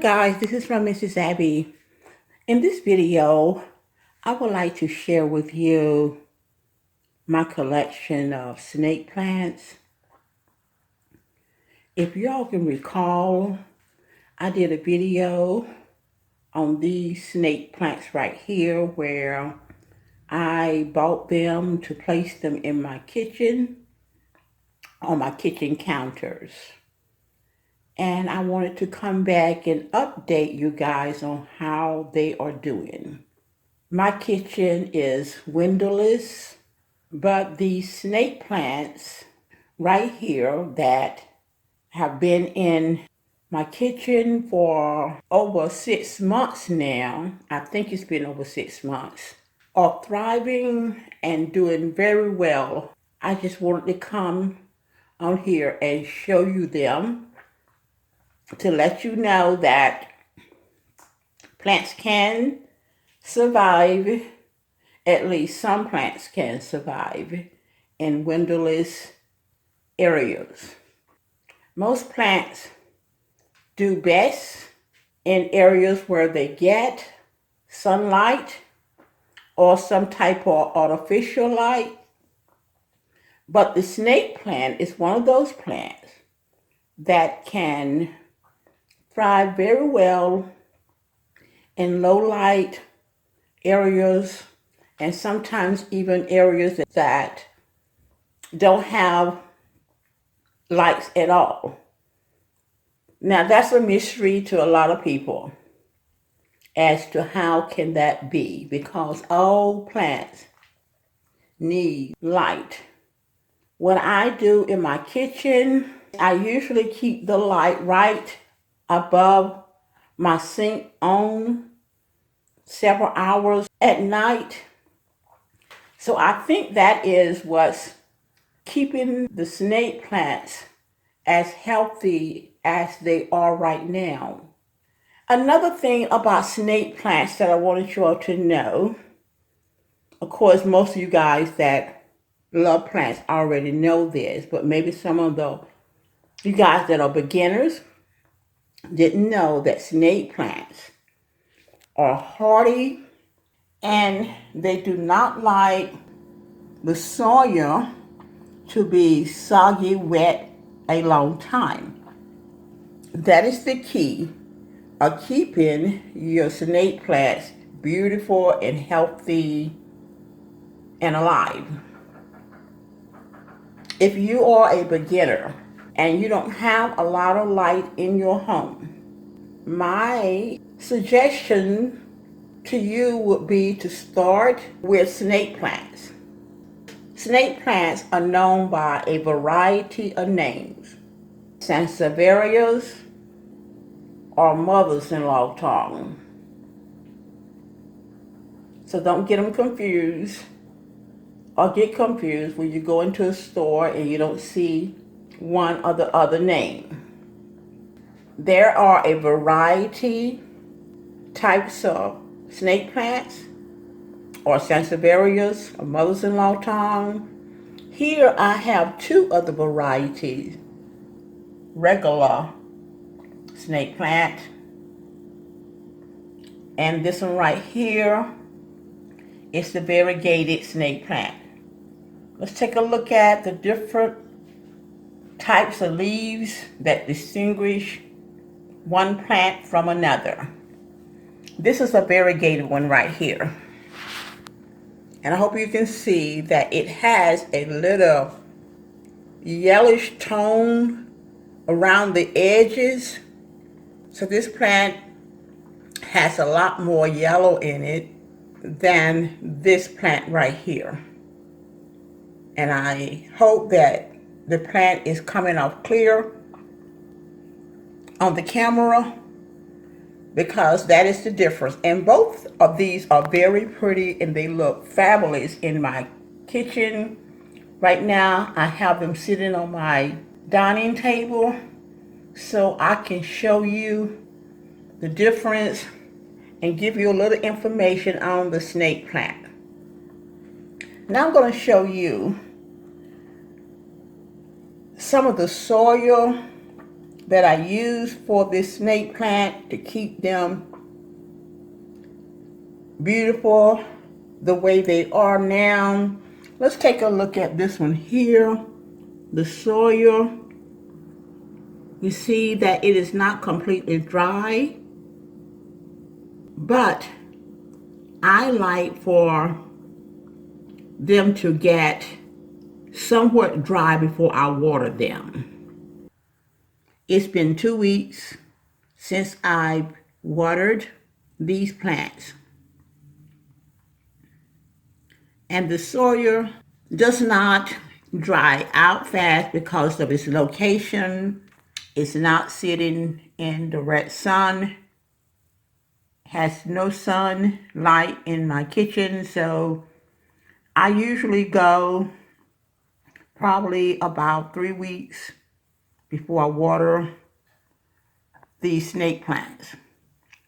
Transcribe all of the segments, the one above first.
guys, this is from Mrs. Abby. In this video, I would like to share with you my collection of snake plants. If y'all can recall, I did a video on these snake plants right here where I bought them to place them in my kitchen, on my kitchen counters. And I wanted to come back and update you guys on how they are doing. My kitchen is windowless, but these snake plants right here that have been in my kitchen for over 6 months now, I think it's been over 6 months, are thriving and doing very well. I just wanted to come on here and show you them to let you know that plants can survive. At least some plants can survive in windowless areas. Most plants do best in areas where they get sunlight or some type of artificial light. But the snake plant is one of those plants that can thrive very well in low light areas and sometimes even areas that don't have lights at all. Now that's a mystery to a lot of people as to how can that be, because all plants need light. What I do in my kitchen, I usually keep the light right above my sink on several hours at night. So I think that is what's keeping the snake plants as healthy as they are right now. Another thing about snake plants that I wanted you all to know, of course, most of you guys that love plants already know this, but maybe some of you guys that are beginners didn't know that snake plants are hardy and they do not like the soil to be soggy, wet a long time. That is the key of keeping your snake plants beautiful and healthy and alive. If you are a beginner and you don't have a lot of light in your home, my suggestion to you would be to start with snake plants. Snake plants are known by a variety of names. Sansevierias or mother's-in-law tongue. So don't get them confused or get confused when you go into a store and you don't see one or the other name. There are a variety types of snake plants or Sansevierias or mother's-in-law tongue. Here I have two other varieties. Regular snake plant, and this one right here is the variegated snake plant. Let's take a look at the different types of leaves that distinguish one plant from another. This is a variegated one right here, and I hope you can see that it has a little yellowish tone around the edges. So this plant has a lot more yellow in it than this plant right here. And I hope that the plant is coming off clear on the camera, because that is the difference. And both of these are very pretty and they look fabulous in my kitchen. Right now I have them sitting on my dining table so I can show you the difference and give you a little information on the snake plant. Now I'm going to show you some of the soil that I use for this snake plant to keep them beautiful the way they are now. Let's take a look at this one here, the soil. You see that it is not completely dry, but I like for them to get somewhat dry before I water them. It's been 2 weeks since I've watered these plants, and the soil does not dry out fast because of its location. It's not sitting in direct sun, has no sunlight in my kitchen, so I usually go probably about 3 weeks before I water these snake plants,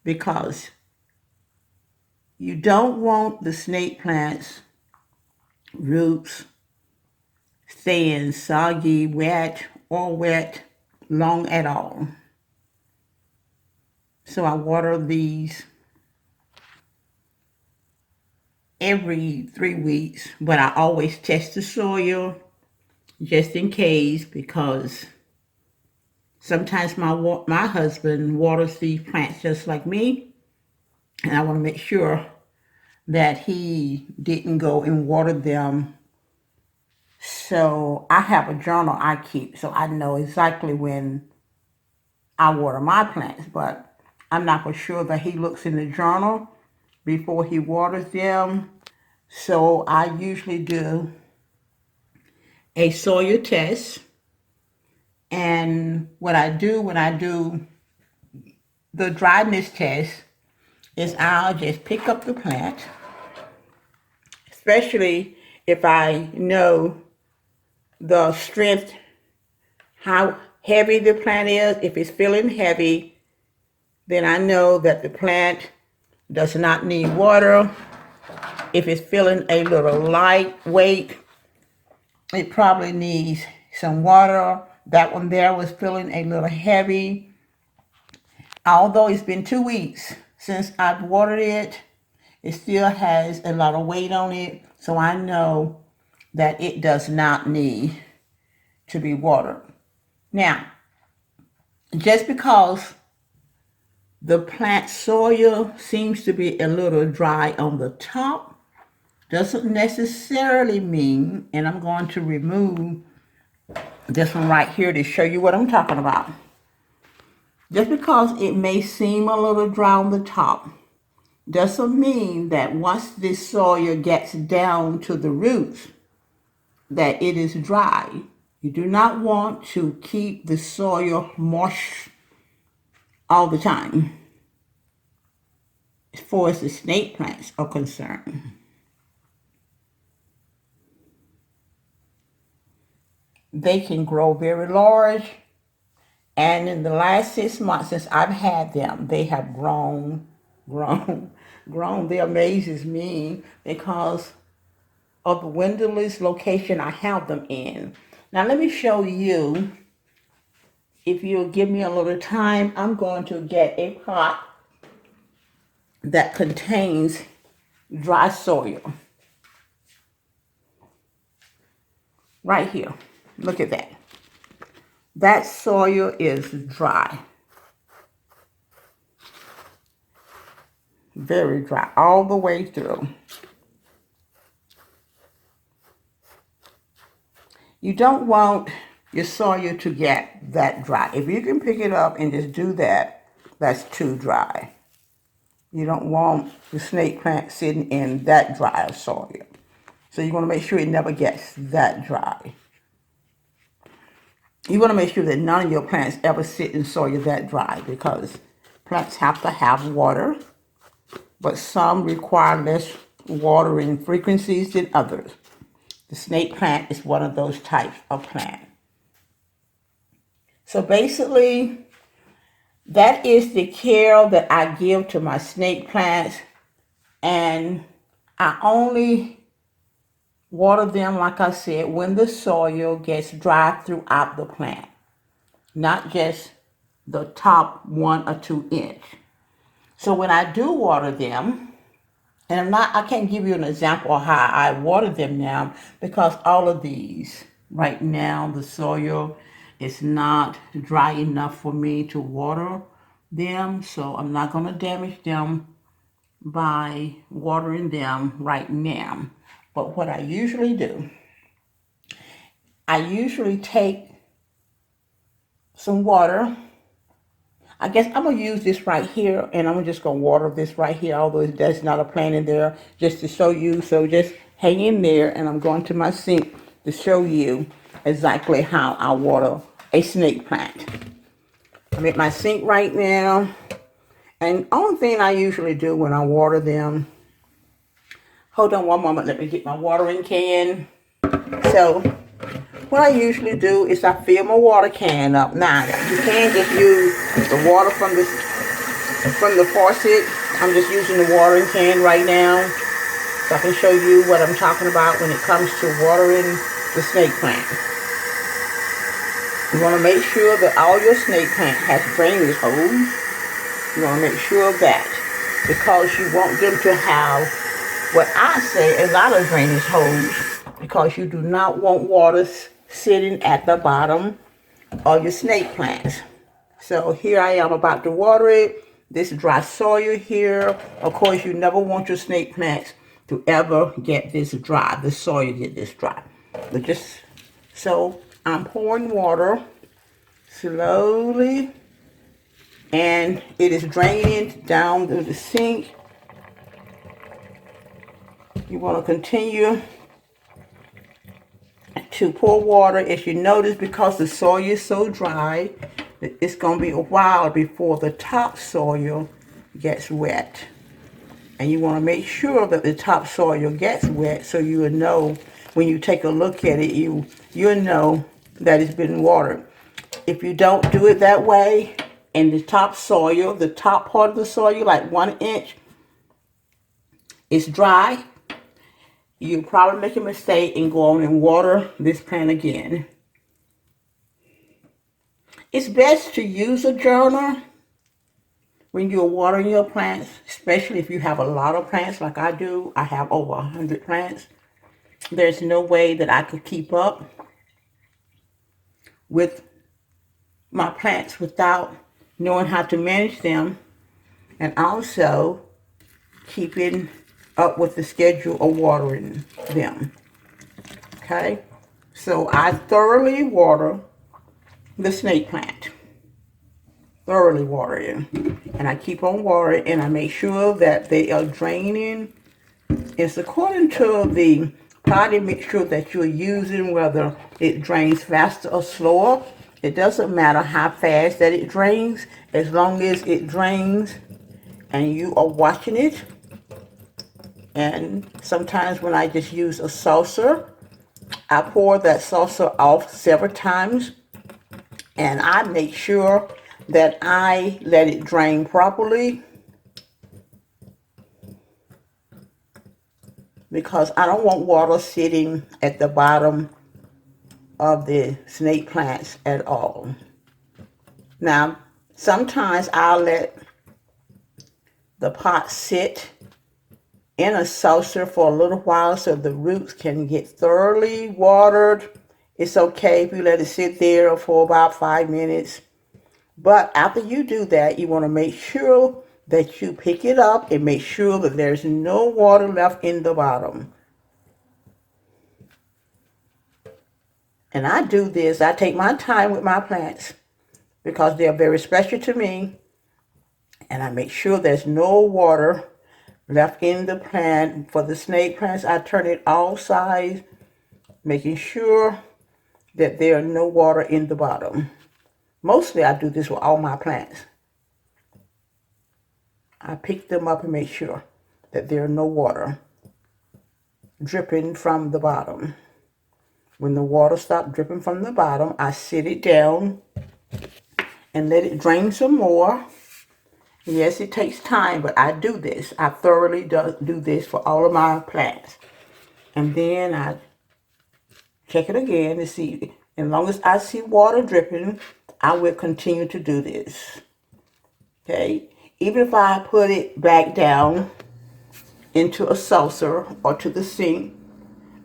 because you don't want the snake plants roots staying soggy, wet, or wet long at all. So I water these every 3 weeks, but I always test the soil just in case, because sometimes my husband waters these plants just like me, and I want to make sure that he didn't go and water them. So I have a journal I keep, so I know exactly when I water my plants, but I'm not for sure that he looks in the journal before he waters them. So I usually do a soil test. And what I do when I do the dryness test is I'll just pick up the plant, especially if I know the strength, how heavy the plant is. If it's feeling heavy, then I know that the plant does not need water. If it's feeling a little lightweight, it probably needs some water. That one there was feeling a little heavy. Although it's been 2 weeks since I've watered it, it still has a lot of weight on it. So I know that it does not need to be watered. Now, just because the plant soil seems to be a little dry on the top doesn't necessarily mean, and I'm going to remove this one right here to show you what I'm talking about. Just because it may seem a little dry on the top doesn't mean that once this soil gets down to the roots that it is dry. You do not want to keep the soil moist all the time as far as the snake plants are concerned. They can grow very large, and in the last 6 months since I've had them, they have grown. They amazes me because of the windowless location I have them in. Now let me show you. If you'll give me a little time, I'm going to get a pot that contains dry soil. Right here. Look at that. That soil is dry. Very dry all the way through. You don't want your soil to get that dry. If you can pick it up and just do that, that's too dry. You don't want the snake plant sitting in that dry soil. So you want to make sure it never gets that dry. You want to make sure that none of your plants ever sit in soil that dry, because plants have to have water, but some require less watering frequencies than others. The snake plant is one of those types of plant. So basically, that is the care that I give to my snake plants, and I only water them, like I said, when the soil gets dry throughout the plant. Not just the top 1 or 2 inch. So when I do water them, and I can't give you an example of how I water them now because all of these, right now, the soil is not dry enough for me to water them. So I'm not going to damage them by watering them right now. But what I usually do, I usually take some water. I guess I'm going to use this right here, and I'm just going to water this right here, although there's not a plant in there, just to show you. So just hang in there, and I'm going to my sink to show you exactly how I water a snake plant. I'm at my sink right now, and only thing I usually do when I water them, hold on one moment, let me get my watering can. So what I usually do is I fill my water can up. Now, you can just use the water from the faucet. I'm just using the watering can right now so I can show you what I'm talking about when it comes to watering the snake plant. You want to make sure that all your snake plant has drainage holes. You want to make sure of that because you want them to have what I say a lot of drainage holes because you do not want water sitting at the bottom of your snake plants. So here I am about to water it. This dry soil here. Of course, you never want your snake plants to ever get this dry. The soil get this dry. But just so I'm pouring water slowly, and it is draining down to the sink. You want to continue to pour water. As you notice, because the soil is so dry, it's going to be a while before the top soil gets wet. And you want to make sure that the top soil gets wet so you will know when you take a look at it, you'll know that it's been watered. If you don't do it that way, and the top soil, the top part of the soil, like 1 inch, is dry, you'll probably make a mistake and go on and water this plant again. It's best to use a journal when you're watering your plants, especially if you have a lot of plants like I do. I have over 100 plants. There's no way that I could keep up with my plants without knowing how to manage them and also keeping up with the schedule of watering them. Okay, so I thoroughly water the snake plant. Thoroughly water it. And I keep on watering, and I make sure that they are draining. It's according to the potty mixture that you're using, whether it drains faster or slower. It doesn't matter how fast that it drains, as long as it drains and you are watching it. And sometimes when I just use a saucer, I pour that saucer off several times, and I make sure that I let it drain properly because I don't want water sitting at the bottom of the snake plants at all. Now, sometimes I'll let the pot sit in a saucer for a little while so the roots can get thoroughly watered. It's okay if you let it sit there for about 5 minutes. But after you do that, you want to make sure that you pick it up and make sure that there's no water left in the bottom. And I do this. I take my time with my plants because they're very special to me. And I make sure there's no water left in the plant. For the snake plants, I turn it all sides, making sure that there are no water in the bottom. Mostly I do this with all my plants. I pick them up and make sure that there are no water dripping from the bottom. When the water stops dripping from the bottom, I sit it down and let it drain some more. Yes, it takes time, but I do this. I thoroughly do this for all of my plants. And then I check it again to see. As long as I see water dripping, I will continue to do this. Okay? Even if I put it back down into a saucer or to the sink,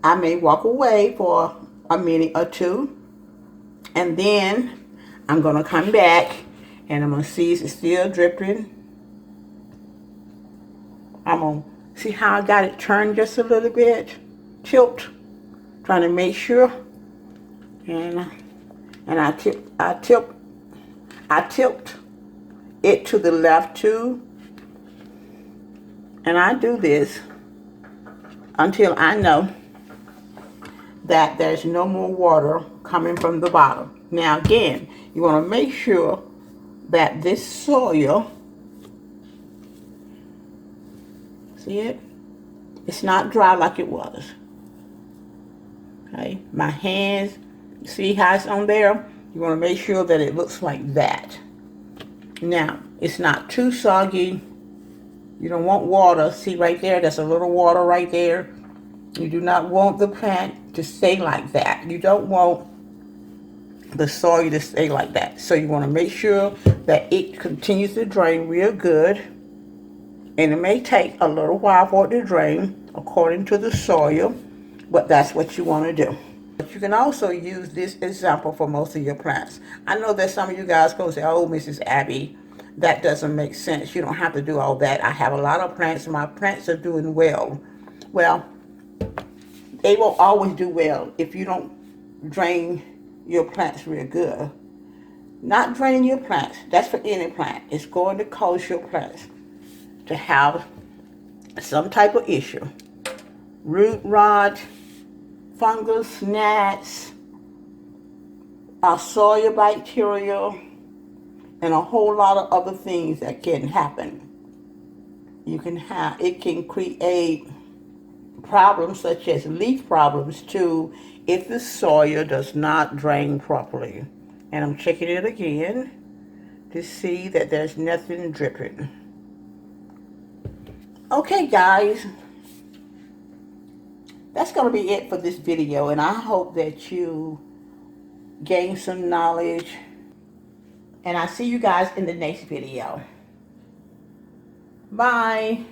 I may walk away for a minute or two, and then I'm going to come back and I'm going to see if it's still dripping. I'm going to see how I got it turned just a little bit, tilt, trying to make sure. And I tilt it to the left too. And I do this until I know that there's no more water coming from the bottom. Now again, you want to make sure that this soil, see it? It's not dry like it was. Okay, my hands, see how it's on there? You want to make sure that it looks like that. Now, it's not too soggy. You don't want water. See right there, there's a little water right there. You do not want the plant to stay like that. You don't want the soil to stay like that. So you want to make sure that it continues to drain real good. And it may take a little while for it to drain according to the soil, but that's what you want to do. But you can also use this example for most of your plants. I know that some of you guys go say, oh, Mrs. Abby, that doesn't make sense. You don't have to do all that. I have a lot of plants and my plants are doing well. Well, they will always do well if you don't drain your plants real good. Not draining your plants, that's for any plant. It's going to cause your plants to have some type of issue. Root rot, fungus, gnats, soil bacteria, and a whole lot of other things that can happen. It can create problems such as leaf problems too if the soil does not drain properly. And I'm checking it again to see that there's nothing dripping. Okay guys, that's going to be it for this video, and I hope that you gain some knowledge, and I'll see you guys in the next video. Bye.